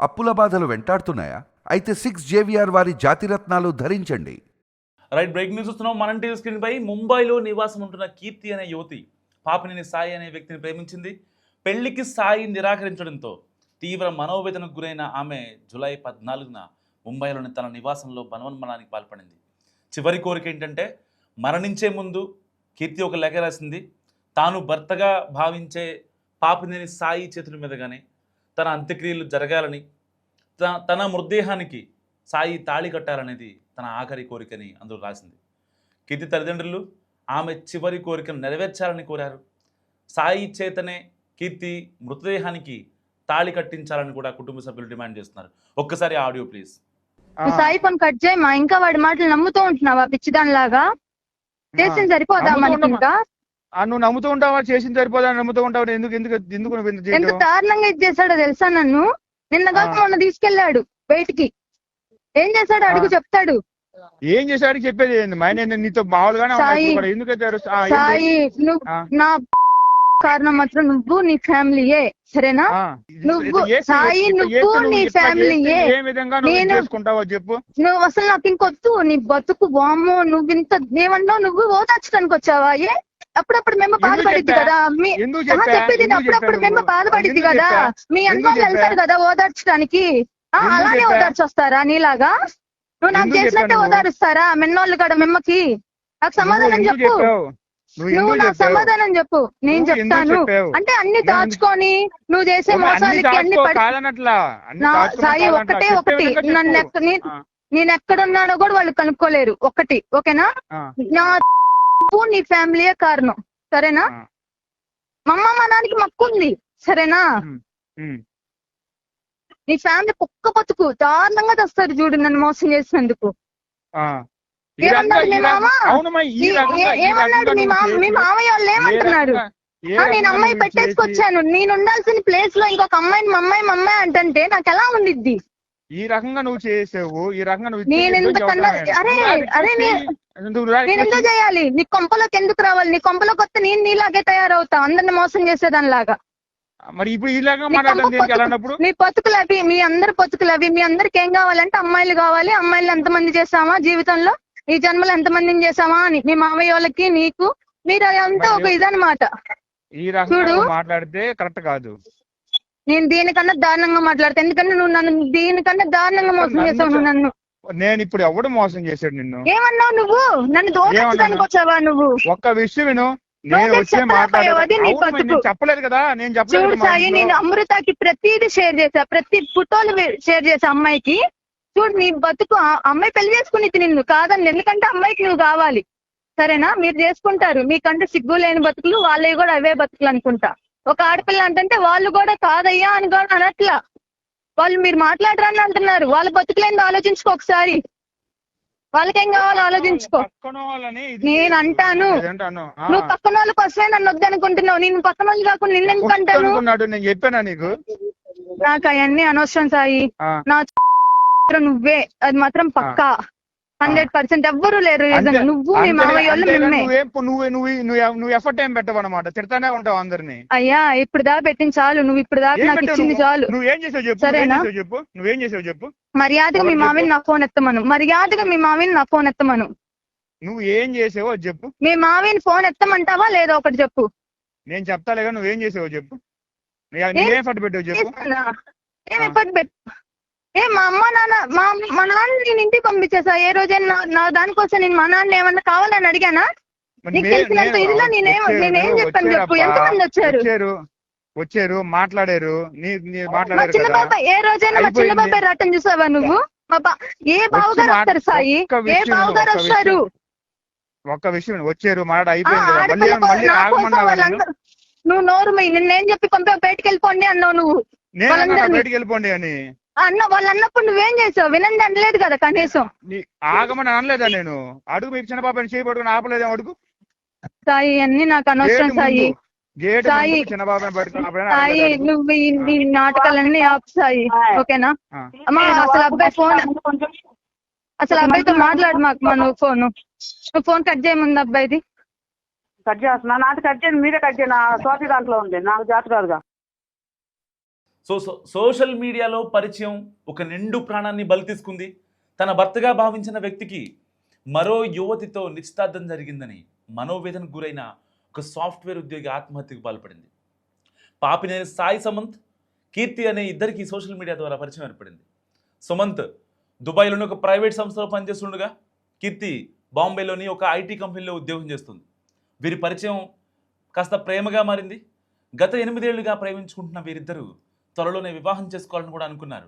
అప్పుల బాధలు వెంటాడుతున్నాయా? అయితే 6 JVR వారి జాతిరత్నాలు ధరించండి. రైట్, బ్రేక్ న్యూస్ చూస్తున్నాం. మనం టీవీ స్క్రీన్ పై ముంబైలో నివాసం ఉంటున్న కీర్తి అనే యువతి పాపినేని సాయి అనే వ్యక్తిని ప్రేమించింది. పెళ్లికి సాయి నిరాకరించడంతో తీవ్ర మనోవేదనకు గురైన ఆమె జూలై 14న ముంబైలోని తన నివాసంలో బలవన్మరణానికి పాల్పడింది. చివరి కోరిక ఏంటంటే, మరణించే ముందు కీర్తి ఒక లేఖ రాసింది. తాను భర్తగా భావించే పాపినేని సాయి చేతుల మీదుగానే తన అంత్యక్రియలు జరగాలని, తన మృతదేహానికి సాయి తాళి కట్టాలనేది తన ఆఖరి కోరికని అందులో రాసింది. కీర్తి తల్లిదండ్రులు ఆమె చివరి కోరికను నెరవేర్చాలని కోరారు. సాయి చేతనే కీర్తి మృతదేహానికి తాళి కట్టించాలని కూడా కుటుంబ సభ్యులు డిమాండ్ చేస్తున్నారు. ఒక్కసారి audio please. Sai phone cut చేయమా. ఇంకా వాడి మాటలు నమ్ముతూ ఉంటున్నావా పిచ్చిదానిలాగా? చేసింది సరిపోదా మనకి? ఇంకా నువ్వు నమ్ముతూ ఉంటావా? చేసింది సరిపోదా నమ్ముతూ ఉంటావు? ఎందుకు ఎందుకు ఎందుకు ఎంత దారుణంగా ఇది చేశాడో తెలుసా? నన్ను నిన్న కాక మొన్న తీసుకెళ్లాడు బయటికి. ఏం చేశాడు అడుగు, చెప్తాడు. ఏం చేశాడు చెప్పేది ఏంది? నేను నీతో మామూలుగానే సాయి నువ్వు నా కారణం మాత్రం నువ్వు నీ ఫ్యామిలీయే, సరేనా? నువ్వు సాయి, నువ్వు నీ ఫ్యామిలీయే. ఏ విధంగా చేసుకుంటావో చెప్పు. నువ్వు అసలు నాకు ఇంకొద్దు నీ బతుకు. వామ్మో, నువ్వు ఇంత ఏమన్నావు? నువ్వు ఓదార్చడానికి వచ్చావా? ఏ అప్పుడప్పుడు మేము బాధపడిద్ది కదా. చెప్పేది అప్పుడప్పుడు మేము బాధపడిద్ది కదా. మీ అన్నోళ్ళు వెళ్తారు కదా ఓదార్చడానికి, అలానే ఓదార్చి వస్తారా నీలాగా? నువ్వు నాకు చేసినట్టే ఓదారుస్తారా మెన్నోళ్ళు కూడా? మిమ్మకి నాకు సమాధానం చెప్పు. నువ్వు నాకు సమాధానం చెప్పు, నేను చెప్తాను. అంటే అన్ని దాచుకొని నువ్వు చేసే మోసాలకి అన్ని సాయి ఒకటి నేను ఎక్కడున్నానో కూడా వాళ్ళు కనుక్కోలేరు. ఒకటి ఓకేనా? నా నీ ఫ్యామిలీయే కారణం, సరేనా? మా అమ్మ మా నాన్నకి మక్కుంది, సరేనా? నీ ఫ్యామిలీ కుక్క బతుకు దారుణంగా తెస్తారు చూడు నన్ను మోసం చేసినందుకు. ఏమన్నాడు మీ మామ? ఏమన్నాడు మీ మామయ్య వాళ్ళు? ఏమంటున్నారు? నేను అమ్మాయి పెట్టేసుకొచ్చాను, నేను ఉండాల్సిన ప్లేస్ లో ఇంకొక అమ్మాయిని మమ్మాయి అంటే నాకు ఎలా ఉండిద్ది? ఈ రకంగా నువ్వు చేసావు, ఈ రకంగా నేను ఎందుకన్నా? నేను ఎందుకు చేయాలి? నీ కొంపలోకి ఎందుకు రావాలి? నీ కొంపలోకి వస్తే నేను నీలాగే తయారవుతా, అందరిని మోసం చేసేదానిలాగా. మరి ఇప్పుడు ఇలాగా మాట్లాడుతున్నప్పుడు మీ బతుకులు అవి, మీ అందరి బతుకులు అవి. మీ అందరికి ఏం కావాలంటే అమ్మాయిలు కావాలి. అమ్మాయిలు ఎంతమంది చేసామా జీవితంలో, ఈ జన్మలో ఎంతమందిని చేసామా అని మీ మామయ్య వాళ్ళకి నీకు మీరు అంతా ఒక ఇదన్నమాట. చూడు, మాట్లాడితే కరెక్ట్ కాదు. నేను దీనికన్నా దారుణంగా మాట్లాడతా, ఎందుకంటే నువ్వు నన్ను దీనికన్నా దారుణంగా మోసం చేసావు. నువ్వు నన్ను నేను ఇప్పుడు ఎవడు మోసం చేశాడు? నిన్ను ఏమన్నావు? నువ్వు నన్ను దోషించడానికి వచ్చావా? నువ్వు ఒక్క విషయం విను. చెప్పలేదు కదా, నేను చెప్పలేదు. సాయి, నేను అమృతకి ప్రతిదీ షేర్ చేసా, ప్రతి ఫోటోలు షేర్ చేసా అమ్మాయికి. చూడు నీ బతుకు, అమ్మాయి పెళ్లి చేసుకుని నిన్ను కాదని, ఎందుకంటే అమ్మాయికి నువ్వు కావాలి, సరేనా? మీరు చేసుకుంటారు, మీకంటే సిగ్గు లేని బతుకులు, వాళ్ళవి కూడా అవే బతుకులు అనుకుంటా. ఒక ఆడపిల్ల అంటే వాళ్ళు కూడా కాదయ్యా అని కూడా అనట్లా. వాళ్ళు మీరు మాట్లాడరని అంటున్నారు. వాళ్ళ బతుకులేందో ఆలోచించుకో ఒకసారి. వాళ్ళకేం కావాలో ఆలోచించుకో. నేను అంటాను, నువ్వు పక్కన వాళ్ళ కోసమే నన్ను వద్దనుకుంటున్నావు. నేను పక్కన వాళ్ళు కాకుండా నిన్నెందుకు అంటాను? నేను చెప్పానా నీకు? నాకు అవన్నీ అనవసరం సాయి. నా నువ్వే, అది మాత్రం పక్కా 100%. ఎవ్వరూ లేరు. నువ్వు మీ మామయ్య వాళ్ళు మేమే. నువ్వు ఎఫర్ట్ ఏం పెట్టవన్నమాట, తిడతానే ఉంటావు అందరినీ. అయ్యా ఇప్పుడు దాకా పెట్టింది చాలు, నువ్వు ఇప్పుడు దాకా నాకు ఇచ్చింది చాలు. నువ్వేం చేసావు చెప్పు, సరేనా? నువ్వేం చేసావు చెప్పు. మర్యాదగా మీ మామయ్యని నా ఫోన్ ఎత్తమను. మర్యాదగా మీ మామయ్యని నా ఫోన్ ఎత్తమను. నువ్వు ఏం చేసావో చెప్పు. మీ మామయ్యని ఫోన్ ఎత్తమంటావా లేదా ఒకటి చెప్పు. నేను చెప్తాలేగా, నువ్వేం చేసావో చెప్పు. ఏం ఎఫర్ట్ పెట్టావు చెప్పు. ఏం ఎఫర్ట్ పెట్టు? మా అమ్మ నాన్న మా నాన్న నేను ఇంటికి పంపించేసా. ఏ రోజైనా నా దానికోసం నేను మా నాన్న ఏమన్నా కావాలని అడిగానా? నీకు తెలిసినంత ఇదిలో నేనేం చెప్పాను చెప్పు. ఎంతమంది వచ్చారు మాట్లాడారు? చిన్న బాబాయ్ ఏ రోజైనా మా చిన్న బాబాయ్ రాటం చూసావా నువ్వు? ఏ బావగారు వస్తారు సాయి? ఏ బావగారు వస్తారు? ఒక్క విషయం, వచ్చారు మాట అయిపోయింది. నువ్వు నోరు నిన్నేం చెప్పి పంపా? బయటకు వెళ్ళిపోండి అన్నావు నువ్వు. బయటకు వెళ్ళిపోండి అని వాళ్ళు అన్నప్పుడు నువ్వేం చేసావు? వినండి అనలేదు కదా కనీసం. ఆగమని అనలేదా నేను? అడుగు, మీకు చిన్న పాపని చేయబడుకుని ఆపలేదా? అడుగు సాయి, అన్ని నాకు అనవసరం సాయి. సాయి సాయి, నువ్వు ఈ నాటకాలన్నీ ఆపు సాయి, ఓకేనా? అమ్మా అసలు అబ్బాయి ఫోన్, అసలు అబ్బాయితో మాట్లాడు మాకు. నువ్వు ఫోన్ కట్ చేయముందు అబ్బాయిది. కట్ చేస్తున్నా. నాది కట్ చేయండి, మీరే కట్ చేయండి. స్వాతి దాంట్లో ఉంది, నాకు జాతకాలుగా. సోషల్ మీడియాలో పరిచయం ఒక నిండు ప్రాణాన్ని బలి తీసుకుంది. తన భర్తగా భావించిన వ్యక్తికి మరో యువతితో నిశ్చితార్థం జరిగిందని మనోవేదనకు గురైన ఒక సాఫ్ట్వేర్ ఉద్యోగి ఆత్మహత్యకు పాల్పడింది. పాపినేని సాయి సుమంత్, కీర్తి అనే ఇద్దరికి సోషల్ మీడియా ద్వారా పరిచయం ఏర్పడింది. సుమంత్ దుబాయ్లోని ఒక ప్రైవేట్ సంస్థలో పనిచేస్తుండగా కీర్తి బాంబేలోని ఒక ఐటీ కంపెనీలో ఉద్యోగం చేస్తుంది. వీరి పరిచయం కాస్త ప్రేమగా మారింది. గత 8 ఏళ్లుగా ప్రేమించుకుంటున్న వీరిద్దరూ త్వరలోనే వివాహం చేసుకోవాలని కూడా అనుకున్నారు.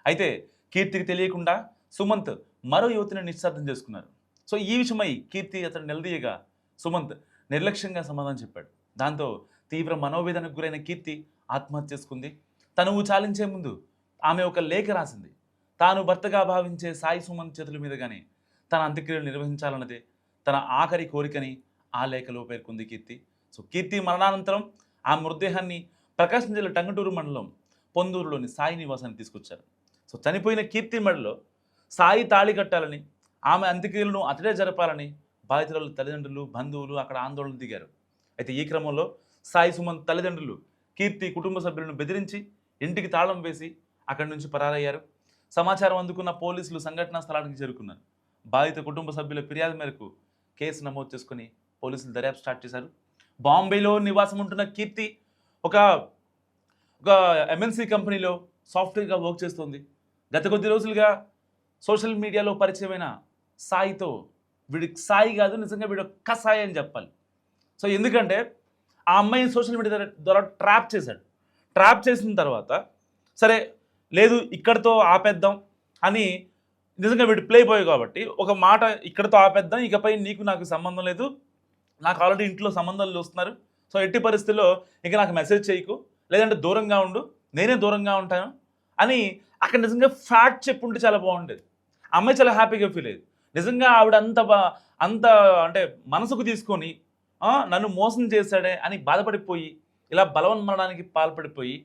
అయితే కీర్తికి తెలియకుండా సుమంత్ మరో యువతిని నిశ్చితార్థం చేసుకున్నారు. సో ఈ విషయమై కీర్తి అతను నిలదీయగా సుమంత్ నిర్లక్ష్యంగా సమాధానం చెప్పాడు. దాంతో తీవ్ర మనోవేదనకు గురైన కీర్తి ఆత్మహత్య చేసుకుంది. తనువు చాలించే ముందు ఆమె ఒక లేఖ రాసింది. తాను భర్తగా భావించే సాయి సుమంత్ చేతుల మీదుగానే తన అంత్యక్రియలు నిర్వహించాలన్నదే తన ఆఖరి కోరికని ఆ లేఖలో పేర్కొంది కీర్తి. సో కీర్తి మరణానంతరం ఆ మృతదేహాన్ని ప్రకాశం జిల్లా టంగుటూరు మండలం పొందూరులోని సాయి నివాసానికి తీసుకొచ్చారు. సో చనిపోయిన కీర్తి మెడలో సాయి తాళి కట్టాలని, ఆమె అంత్యక్రియలను అతడే జరపాలని బాధితుల తల్లిదండ్రులు, బంధువులు అక్కడ ఆందోళన దిగారు. అయితే ఈ క్రమంలో సాయి సుమంత్ తల్లిదండ్రులు కీర్తి కుటుంబ సభ్యులను బెదిరించి ఇంటికి తాళం వేసి అక్కడి నుంచి పరారయ్యారు. సమాచారం అందుకున్న పోలీసులు సంఘటనా స్థలానికి చేరుకున్నారు. బాధిత కుటుంబ సభ్యుల ఫిర్యాదు మేరకు కేసు నమోదు చేసుకుని పోలీసులు దర్యాప్తు స్టార్ట్ చేశారు. బాంబేలో నివాసం ఉంటున్న కీర్తి ఒక ఎంఎన్సీ కంపెనీలో సాఫ్ట్వేర్గా వర్క్ చేస్తుంది. గత కొద్ది రోజులుగా సోషల్ మీడియాలో పరిచయమైన సాయితో, వీడికి సాయి కాదు నిజంగా వీడు ఒక్క సాయి అని చెప్పాలి. సో ఎందుకంటే ఆ అమ్మాయిని సోషల్ మీడియా ద్వారా ట్రాప్ చేశాడు. ట్రాప్ చేసిన తర్వాత సరే లేదు ఇక్కడితో ఆపేద్దాం అని, నిజంగా వీడు ప్లే బాయ్ కాబట్టి ఒక మాట ఇక్కడితో ఆపేద్దాం, ఇకపై నీకు నాకు సంబంధం లేదు, నాకు ఆల్రెడీ ఇంట్లో సంబంధాలు చూస్తున్నారు, సో ఎట్టి పరిస్థితుల్లో ఇక నాకు మెసేజ్ చేయకు, లేదంటే దూరంగా ఉండు, నేనే దూరంగా ఉంటాను అని అక్కడ నిజంగా ఫ్యాక్ట్ చెప్పుంటే చాలా బాగుండేది. అమ్మాయి చాలా హ్యాపీగా ఫీల్ అయ్యేది. నిజంగా ఆవిడ అంత అంటే మనసుకు తీసుకొని నన్ను మోసం చేశాడే అని బాధపడిపోయి ఇలా బలవన్మరణానికి పాల్పడిపోయి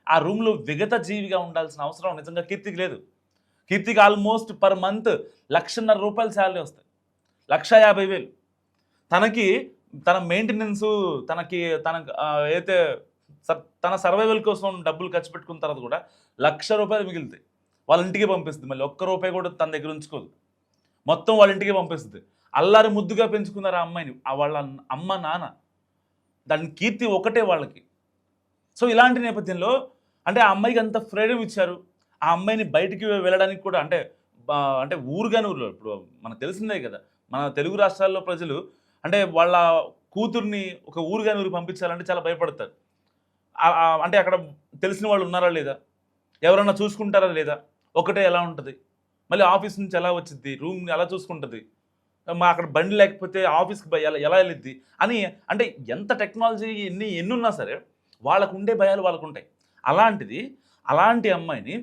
ఆ రూమ్లో విగత జీవిగా ఉండాల్సిన అవసరం నిజంగా కీర్తికి లేదు. కీర్తికి ఆల్మోస్ట్ పర్ మంత్ 1,50,000 రూపాయలు శాలరీ వస్తాయి, 1,50,000. తనకి తన మెయింటెనెన్సు, తన అయితే తన సర్వైవల్ కోసం డబ్బులు ఖర్చు పెట్టుకున్న తర్వాత కూడా 1,00,000 రూపాయలు మిగులుతాయి. వాళ్ళ ఇంటికి పంపిస్తుంది. మళ్ళీ ఒక్క రూపాయి కూడా తన దగ్గర ఉంచుకోదు, మొత్తం వాళ్ళ ఇంటికి పంపిస్తుంది. అల్లారి ముద్దుగా పెంచుకున్నారు ఆ అమ్మాయిని వాళ్ళ అమ్మ నాన్న. దాని కీర్తి ఒకటే వాళ్ళకి. సో ఇలాంటి నేపథ్యంలో అంటే ఆ అమ్మాయికి అంత ఫ్రీడమ్ ఇచ్చారు. ఆ అమ్మాయిని బయటికి వెళ్ళడానికి కూడా అంటే ఊరుగాని ఊర్లో, ఇప్పుడు మనకు తెలిసిందే కదా, మన తెలుగు రాష్ట్రాల్లో ప్రజలు అంటే వాళ్ళ కూతుర్ని ఒక ఊరుగాని ఊరికి పంపించాలంటే చాలా భయపడతారు. అంటే అక్కడ తెలిసిన వాళ్ళు ఉన్నారా లేదా, ఎవరన్నా చూసుకుంటారా లేదా, ఒకటే ఎలా ఉంటుంది, మళ్ళీ ఆఫీస్ నుంచి ఎలా వచ్చింది, రూమ్ ఎలా చూసుకుంటుంది, అక్కడ బండి లేకపోతే ఆఫీస్కి ఎలా వెళ్ళిద్ది అని, అంటే ఎంత టెక్నాలజీ ఎన్ని ఉన్నా సరే వాళ్ళకు ఉండే భయాలు వాళ్ళకు ఉంటాయి. అలాంటి అమ్మాయిని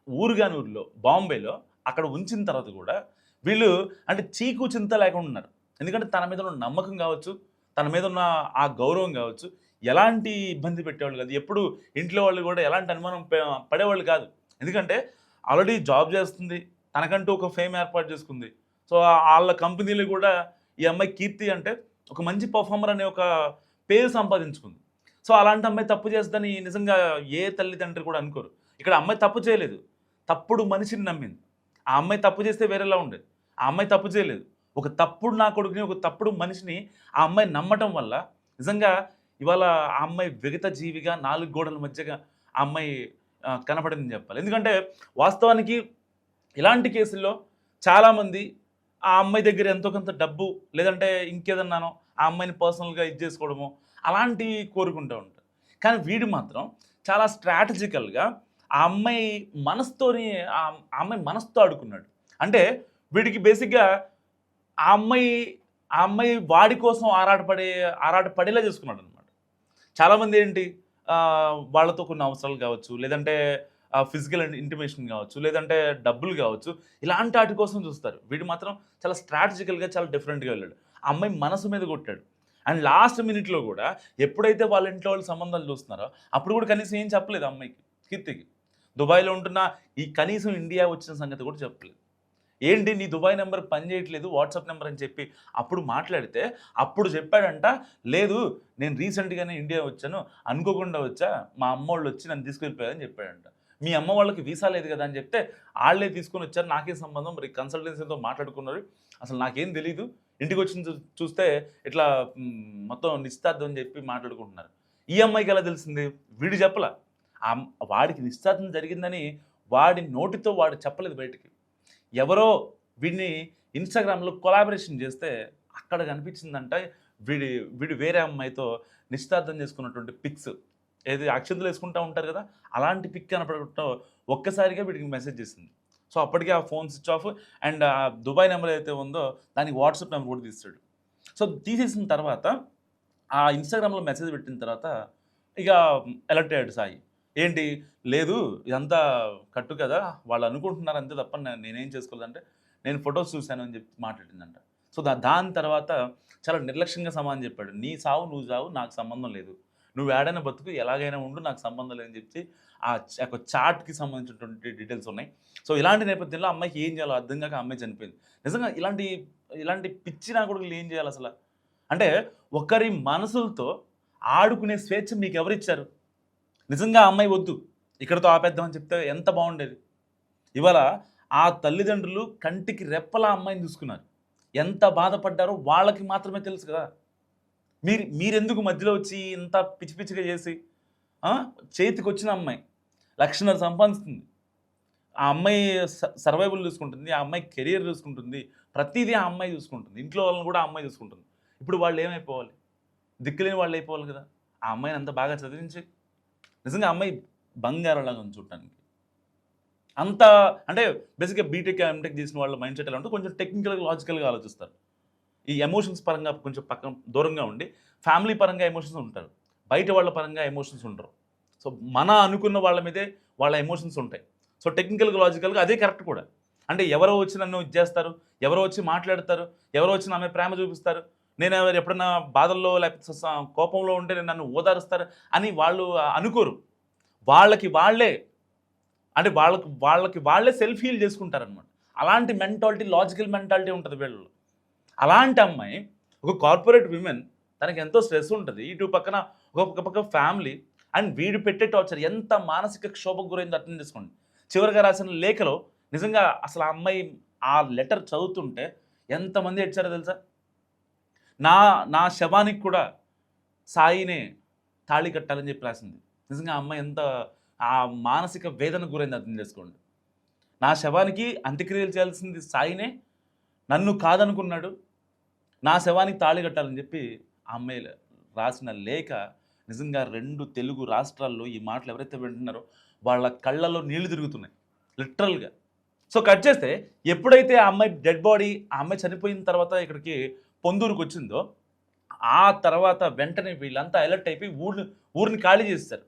ఊరుగాని ఊరిలో బాంబేలో అక్కడ ఉంచిన తర్వాత కూడా వీళ్ళు అంటే చీకు చింత లేకుండా ఉన్నారు. ఎందుకంటే తన మీద ఉన్న నమ్మకం కావచ్చు, తన మీద ఉన్న ఆ గౌరవం కావచ్చు, ఎలాంటి ఇబ్బంది పెట్టేవాళ్ళు కాదు. ఎప్పుడు ఇంట్లో వాళ్ళు కూడా ఎలాంటి అనుమానం పడేవాళ్ళు కాదు. ఎందుకంటే ఆల్రెడీ జాబ్ చేస్తుంది, తనకంటూ ఒక ఫేమ్ ఏర్పాటు చేసుకుంది. సో వాళ్ళ కంపెనీలు కూడా ఈ అమ్మాయి కీర్తి అంటే ఒక మంచి పర్ఫార్మర్ అనే ఒక పేరు సంపాదించుకుంది. సో అలాంటి అమ్మాయి తప్పు చేస్తుందని నిజంగా ఏ తల్లిదండ్రి కూడా అనుకోరు. ఇక్కడ అమ్మాయి తప్పు చేయలేదు, తప్పుడు మనిషిని నమ్మింది. ఆ అమ్మాయి తప్పు చేస్తే వేరేలా ఉండేది. ఆ అమ్మాయి తప్పు చేయలేదు, ఒక తప్పుడు నా కొడుకుని, ఒక తప్పుడు మనిషిని ఆ అమ్మాయి నమ్మటం వల్ల నిజంగా ఇవాళ ఆ అమ్మాయి విగత జీవిగా 4 గోడల మధ్యగా ఆ అమ్మాయి కనపడిందని చెప్పాలి. ఎందుకంటే వాస్తవానికి ఇలాంటి కేసుల్లో చాలామంది ఆ అమ్మాయి దగ్గర ఎంతో కొంత డబ్బు, లేదంటే ఇంకేదన్నానో ఆ అమ్మాయిని పర్సనల్గా ఇది చేసుకోవడమో అలాంటివి కోరుకుంటూ ఉంటారు. కానీ వీడు మాత్రం చాలా స్ట్రాటజికల్గా ఆ అమ్మాయి మనసుతో ఆడుకున్నాడు. అంటే వీడికి బేసిక్గా ఆ అమ్మాయి వాడి కోసం ఆరాటపడేలా చేసుకున్నాడు అనమాట. చాలామంది ఏంటి వాళ్ళతో కొన్ని అవసరాలు కావచ్చు, లేదంటే ఫిజికల్ ఇంటిమేషన్ కావచ్చు, లేదంటే డబ్బులు కావచ్చు, ఇలాంటి వాటి కోసం చూస్తారు. వీడు మాత్రం చాలా స్ట్రాటజికల్గా చాలా డిఫరెంట్గా వెళ్ళాడు. ఆ అమ్మాయి మనసు మీద కొట్టాడు. అండ్ లాస్ట్ మినిట్లో కూడా ఎప్పుడైతే వాళ్ళ ఇంట్లో వాళ్ళు సంబంధాలు చూస్తున్నారో అప్పుడు కూడా కనీసం ఏం చెప్పలేదు అమ్మాయికి, కీర్తికి. దుబాయ్లో ఉంటున్న కనీసం ఇండియా వచ్చిన సంగతి కూడా చెప్పలేదు. ఏంటి నీ దుబాయ్ నెంబర్ పని చేయట్లేదు వాట్సాప్ నెంబర్ అని చెప్పి అప్పుడు మాట్లాడితే అప్పుడు చెప్పాడంట, లేదు నేను రీసెంట్గానే ఇండియా వచ్చాను, అనుకోకుండా వచ్చా, మా అమ్మ వాళ్ళు వచ్చి నన్ను తీసుకెళ్ళిపోయారని చెప్పాడంట. మీ అమ్మ వాళ్ళకి వీసా లేదు కదా అని చెప్తే వాళ్ళే తీసుకొని వచ్చారు, నాకేం సంబంధం, మరి కన్సల్టెన్సీతో మాట్లాడుకున్నారు, అసలు నాకేం తెలీదు, ఇంటికి వచ్చి చూస్తే ఇట్లా మొత్తం నిశ్చితార్థం అని చెప్పి మాట్లాడుకుంటున్నారు. ఈ అమ్మాయికి ఎలా తెలిసింది? వీడు చెప్పలా. వాడికి నిశ్చితార్థం జరిగిందని వాడి నోటితో వాడు చెప్పలేదు బయటికి. ఎవరో వీడిని ఇన్స్టాగ్రామ్లో కొలాబరేషన్ చేస్తే అక్కడ కనిపించిందంట వీడు వేరే అమ్మాయితో నిశ్చితార్థం చేసుకున్నటువంటి పిక్స్, ఏది అక్షంతలు వేసుకుంటూ ఉంటారు కదా, అలాంటి పిక్ కనపడటం ఒక్కసారిగా వీడికి మెసేజ్ చేసింది. సో అప్పటికే ఆ ఫోన్ స్విచ్ ఆఫ్, అండ్ ఆ దుబాయ్ నెంబర్ అయితే ఉందో దానికి వాట్సాప్ నెంబర్ కూడా తీస్తాడు. సో తీసేసిన తర్వాత ఆ ఇన్స్టాగ్రామ్లో మెసేజ్ పెట్టిన తర్వాత ఇక అలర్ట్ అయ్యాడు సాయి. ఏంటి, లేదు ఇదంతా కట్టు కదా, వాళ్ళు అనుకుంటున్నారు అంతే తప్ప నేనేం చేసుకోలేదంటే, నేను ఫొటోస్ చూశాను అని చెప్పి మాట్లాడిందంట. సో దాని తర్వాత చాలా నిర్లక్ష్యంగా సమాధానం చెప్పాడు. నీ సావు నువ్వు సావు, నాకు సంబంధం లేదు, నువ్వు ఏడైనా బతుకు, ఎలాగైనా ఉండు, నాకు సంబంధం లేదని చెప్పి ఆ ఒక చాట్కి సంబంధించినటువంటి డీటెయిల్స్ ఉన్నాయి. సో ఇలాంటి నేపథ్యంలో అమ్మాయికి ఏం చేయాలో అర్థం కాక అమ్మాయి చనిపోయింది. నిజంగా ఇలాంటి పిచ్చి నా కొడుకులు ఏం చేయాలి అసలు? అంటే ఒకరి మనసులతో ఆడుకునే స్వేచ్ఛ మీకు ఎవరిచ్చారు? నిజంగా ఆ అమ్మాయి వద్దు, ఇక్కడతో ఆపేద్దామని చెప్తే ఎంత బాగుండేది. ఇవాళ ఆ తల్లిదండ్రులు కంటికి రెప్పలా అమ్మాయిని చూసుకున్నారు, ఎంత బాధపడ్డారో వాళ్ళకి మాత్రమే తెలుసు కదా. మీరెందుకు మధ్యలో వచ్చి ఇంత పిచ్చి పిచ్చిగా చేసి, చేతికి వచ్చిన అమ్మాయి 1,00,000 సంపాదిస్తుంది, ఆ అమ్మాయి సర్వైవల్ చూసుకుంటుంది, ఆ అమ్మాయి కెరియర్ చూసుకుంటుంది, ప్రతిదీ ఆ అమ్మాయి చూసుకుంటుంది, ఇంట్లో వాళ్ళని కూడా ఆ అమ్మాయి చూసుకుంటుంది. ఇప్పుడు వాళ్ళు ఏమైపోవాలి? దిక్కులేని వాళ్ళు అయిపోవాలి కదా. ఆ అమ్మాయిని అంత బాగా చదివించి నిజంగా అమ్మాయి బంగారంలాగా ఉంది చూడటానికి. అంత అంటే బేసిక్గా బీటెక్ ఎంటెక్ చేసిన వాళ్ళ మైండ్ సెట్ ఎలా ఉంటే కొంచెం టెక్నికల్గా లాజికల్గా ఆలోచిస్తారు. ఈ ఎమోషన్స్ పరంగా కొంచెం పక్కన దూరంగా ఉండి ఫ్యామిలీ పరంగా ఎమోషన్స్ ఉంటారు, బయట వాళ్ళ పరంగా ఎమోషన్స్ ఉంటారు. సో మన అనుకున్న వాళ్ళ మీదే వాళ్ళ ఎమోషన్స్ ఉంటాయి. సో టెక్నికల్గా లాజికల్గా అదే కరెక్ట్ కూడా. అంటే ఎవరో వచ్చి నన్ను ఇది చేస్తారు, ఎవరో వచ్చి మాట్లాడతారు, ఎవరో వచ్చి నా మీద ప్రేమ చూపిస్తారు, నేను ఎప్పుడన్నా బాధల్లో లేకపోతే కోపంలో ఉంటే నన్ను ఓదారుస్తారు అని వాళ్ళు అనుకోరు. వాళ్ళకి వాళ్ళే సెల్ఫ్ హీల్ చేసుకుంటారనమాట. అలాంటి మెంటాలిటీ, లాజికల్ మెంటాలిటీ ఉంటుంది వీళ్ళలో. అలాంటి అమ్మాయి ఒక కార్పొరేట్ విమెన్, తనకి ఎంతో స్ట్రెస్ ఉంటుంది, ఇటు పక్కన ఒక పక్క ఫ్యామిలీ, అండ్ వీడు పెట్టే టార్చర్ ఎంత మానసిక క్షోభకు గురైందో అర్థం చేసుకోండి. చివరిగా రాసిన లేఖలో నిజంగా అసలు ఆ అమ్మాయి ఆ లెటర్ చదువుతుంటే ఎంతమంది ఏడ్చారో తెలుసా? నా శవానికి కూడా సాయినే తాళి కట్టాలని చెప్పి రాసింది. నిజంగా ఆ అమ్మాయి ఎంత ఆ మానసిక వేదనకు గురైంది అర్థం చేసుకోండి. నా శవానికి అంత్యక్రియలు చేయాల్సింది సాయినే, నన్ను కాదనుకున్నాడు, నా శవానికి తాళి కట్టాలని చెప్పి ఆ అమ్మాయి రాసిన లేఖ నిజంగా 2 తెలుగు రాష్ట్రాల్లో ఈ మాటలు ఎవరైతే వింటున్నారో వాళ్ళ కళ్ళల్లో నీళ్లు తిరుగుతున్నాయి లిటరల్గా. సో కట్ చేస్తే ఎప్పుడైతే ఆ అమ్మాయి డెడ్ బాడీ, ఆ అమ్మాయి చనిపోయిన తర్వాత ఇక్కడికి పొందూరుకు వచ్చిందో ఆ తర్వాత వెంటనే వీళ్ళంతా అలర్ట్ అయిపోయి ఊరిని ఖాళీ చేస్తారు.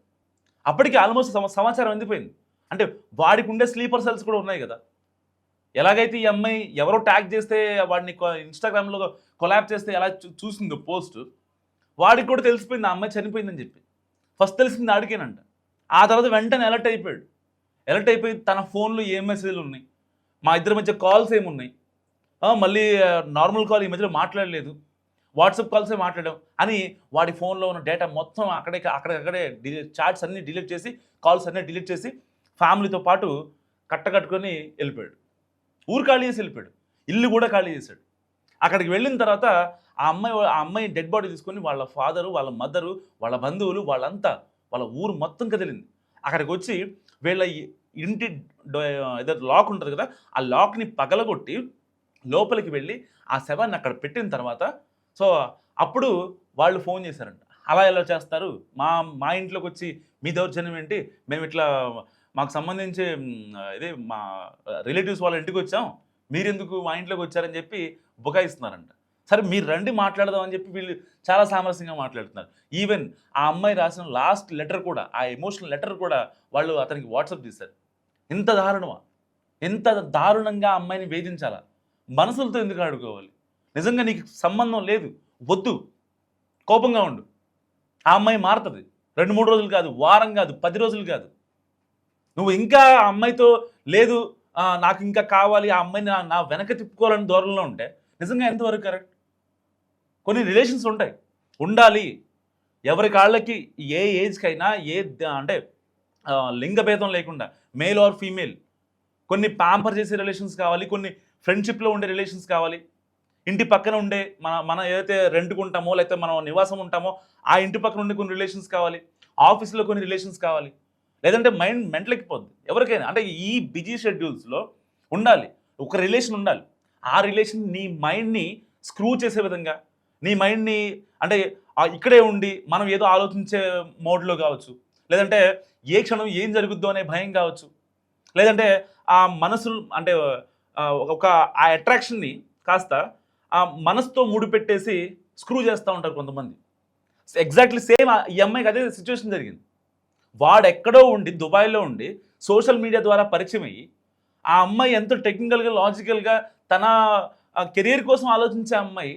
అప్పటికి ఆల్మోస్ట్ సమాచారం అందిపోయింది. అంటే వాడికి ఉండే స్లీపర్ సెల్స్ కూడా ఉన్నాయి కదా. ఎలాగైతే ఈ అమ్మాయి ఎవరో ట్యాగ్ చేస్తే వాడిని ఇన్స్టాగ్రామ్లో కొలాబ్ చేస్తే ఎలా చూసిందో పోస్ట్, వాడికి కూడా తెలిసిపోయింది ఆ అమ్మాయి చనిపోయిందని చెప్పి. ఫస్ట్ తెలిసింది ఆడికేనంట. ఆ తర్వాత వెంటనే అలర్ట్ అయిపోయాడు. అలర్ట్ అయిపోయి తన ఫోన్లో ఏ మెసేజ్లు ఉన్నాయి, మా ఇద్దరి మధ్య కాల్స్ ఏమున్నాయి, మళ్ళీ నార్మల్ కాల్ ఈ మధ్యలో మాట్లాడలేదు, వాట్సాప్ కాల్సే మాట్లాడాం అని వాడి ఫోన్లో ఉన్న డేటా మొత్తం అక్కడే చాట్స్ అన్నీ డిలీట్ చేసి, కాల్స్ అన్నీ డిలీట్ చేసి ఫ్యామిలీతో పాటు కట్టకట్టుకొని వెళ్ళిపోయాడు. ఊరు ఖాళీ చేసి వెళ్ళిపోయాడు, ఇల్లు కూడా ఖాళీ చేశాడు. అక్కడికి వెళ్ళిన తర్వాత ఆ అమ్మాయి డెడ్ బాడీ తీసుకొని వాళ్ళ ఫాదరు, వాళ్ళ మదరు, వాళ్ళ బంధువులు, వాళ్ళ ఊరు మొత్తం కదిలింది. అక్కడికి వచ్చి వీళ్ళ ఇంటి ఏదో లాక్ ఉంటుంది కదా, ఆ లాక్ని పగలగొట్టి లోపలికి వెళ్ళి ఆ శవాన్ని అక్కడ పెట్టిన తర్వాత సో అప్పుడు వాళ్ళు ఫోన్ చేశారంట. అలా ఎలా చేస్తారు, మా ఇంట్లోకి వచ్చి మీ దౌర్జన్యం ఏంటి, మేము ఇట్లా మాకు సంబంధించి ఇదే మా రిలేటివ్స్ వాళ్ళ ఇంటికి వచ్చాం, మీరెందుకు మా ఇంట్లోకి వచ్చారని చెప్పి బుకాయిస్తున్నారంట. సరే మీరు రండి మాట్లాడదామని చెప్పి వీళ్ళు చాలా సామరస్యంగా మాట్లాడుతున్నారు. ఈవెన్ ఆ అమ్మాయి రాసిన లాస్ట్ లెటర్ కూడా, ఆ ఎమోషనల్ లెటర్ కూడా వాళ్ళు అతనికి వాట్సాప్ చేశారు. ఇంత దారుణమా? ఎంత దారుణంగా అమ్మాయిని వేధించాలా? మనసులతో ఎందుకు ఆడుకోవాలి? నిజంగా నీకు సంబంధం లేదు, వద్దు, కోపంగా ఉండు. ఆ అమ్మాయి మారుతుంది. 2-3 రోజులు కాదు, వారం కాదు, 10 రోజులు కాదు. నువ్వు ఇంకా ఆ అమ్మాయితో లేదు నాకు ఇంకా కావాలి, ఆ అమ్మాయిని నా వెనక తిప్పుకోవాలని ధోరణిలో ఉంటే నిజంగా ఎంతవరకు కరెక్ట్? కొన్ని రిలేషన్స్ ఉంటాయి, ఉండాలి. ఎవరి కాళ్ళకి ఏ ఏజ్కైనా అంటే లింగ భేదం లేకుండా మేల్ ఆర్ ఫీమేల్ కొన్ని ప్యాంపర్ చేసే రిలేషన్స్ కావాలి, కొన్ని ఫ్రెండ్షిప్లో ఉండే రిలేషన్స్ కావాలి. ఇంటి పక్కన ఉండే మనం ఏదైతే రెంట్కు ఉంటామో లేకపోతే మనం నివాసం ఉంటామో ఆ ఇంటి పక్కన ఉండే కొన్ని రిలేషన్స్ కావాలి, ఆఫీస్లో కొన్ని రిలేషన్స్ కావాలి. లేదంటే మైండ్ మెంటలెక్కిపోద్ది ఎవరికైనా. అంటే ఈ బిజీ షెడ్యూల్స్లో ఉండాలి, ఒక రిలేషన్ ఉండాలి. ఆ రిలేషన్ నీ మైండ్ని స్క్రూ చేసే విధంగా, నీ మైండ్ని అంటే ఇక్కడే ఉండి మనం ఏదో ఆలోచించే మోడ్లో కావచ్చు, లేదంటే ఏ క్షణం ఏం జరుగుద్దో అనే భయం కావచ్చు, లేదంటే ఆ మనసు అంటే ఒక ఆ అట్రాక్షన్ని కాస్త ఆ మనసుతో ముడిపెట్టేసి స్క్రూ చేస్తూ ఉంటారు కొంతమంది. ఎగ్జాక్ట్లీ సేమ్ ఈ అమ్మాయికి అదే సిచ్యువేషన్ జరిగింది. వాడు ఎక్కడో ఉండి దుబాయ్లో ఉండి సోషల్ మీడియా ద్వారా పరిచయం అయ్యి ఆ అమ్మాయి ఎంతో టెక్నికల్గా లాజికల్గా తన కెరీర్ కోసం ఆలోచించే అమ్మాయి,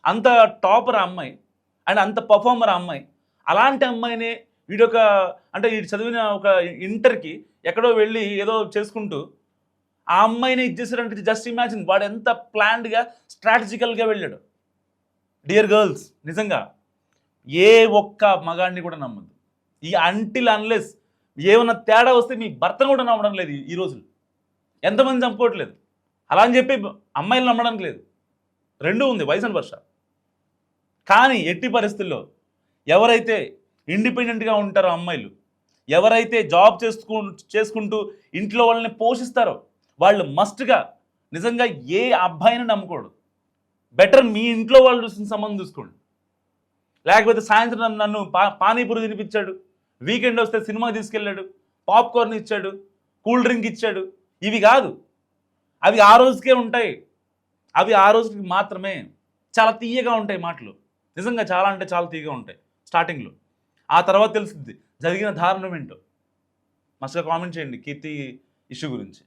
అంత టాపర్ ఆ అమ్మాయి అండ్ అంత పర్ఫార్మర్ ఆ అమ్మాయి. అలాంటి అమ్మాయినే వీడొక అంటే వీడు చదివిన ఒక ఇంటర్కి ఎక్కడో వెళ్ళి ఏదో చేసుకుంటూ ఆ అమ్మాయిని ఇచ్చేసారంటే జస్ట్ ఇమాజిన్ వాడు ఎంత ప్లాన్డ్గా స్ట్రాటజికల్గా వెళ్ళాడు. డియర్ గర్ల్స్, నిజంగా ఏ ఒక్క మగాడిని కూడా నమ్మద్దు. ఈ అంటిల్ అన్లెస్ ఏమన్నా తేడా వస్తే మీ భర్తను కూడా నమ్మడం లేదు ఈ రోజులు. ఎంతమంది చంపుకోవట్లేదు అలా అని చెప్పి అమ్మాయిలు నమ్మడానికి లేదు, రెండూ ఉంది వైస్ అండ్ వర్ష. కానీ ఎట్టి పరిస్థితుల్లో ఎవరైతే ఇండిపెండెంట్గా ఉంటారో అమ్మాయిలు, ఎవరైతే జాబ్ చేసుకుంటూ ఇంట్లో వాళ్ళని పోషిస్తారో వాళ్ళు మస్ట్గా నిజంగా ఏ అబ్బాయిని నమ్మకూడదు. బెటర్ మీ ఇంట్లో వాళ్ళు చూసిన సంబంధం చూసుకోండి. లేకపోతే సాయంత్రం నన్ను పానీపూరి తినిపించాడు, వీకెండ్ వస్తే సినిమా తీసుకెళ్ళాడు, పాప్కార్న్ ఇచ్చాడు, కూల్ డ్రింక్ ఇచ్చాడు, ఇవి కాదు. అవి ఆ రోజుకే ఉంటాయి, అవి ఆ రోజుకి మాత్రమే. చాలా తీయగా ఉంటాయి మాటలు, నిజంగా చాలా అంటే చాలా తీయగా ఉంటాయి స్టార్టింగ్లో. ఆ తర్వాత తెలుస్తుంది జరిగిన దారుణం ఏంటో. మస్తుగా కామెంట్ చేయండి కీర్తి ఇష్యూ గురించి.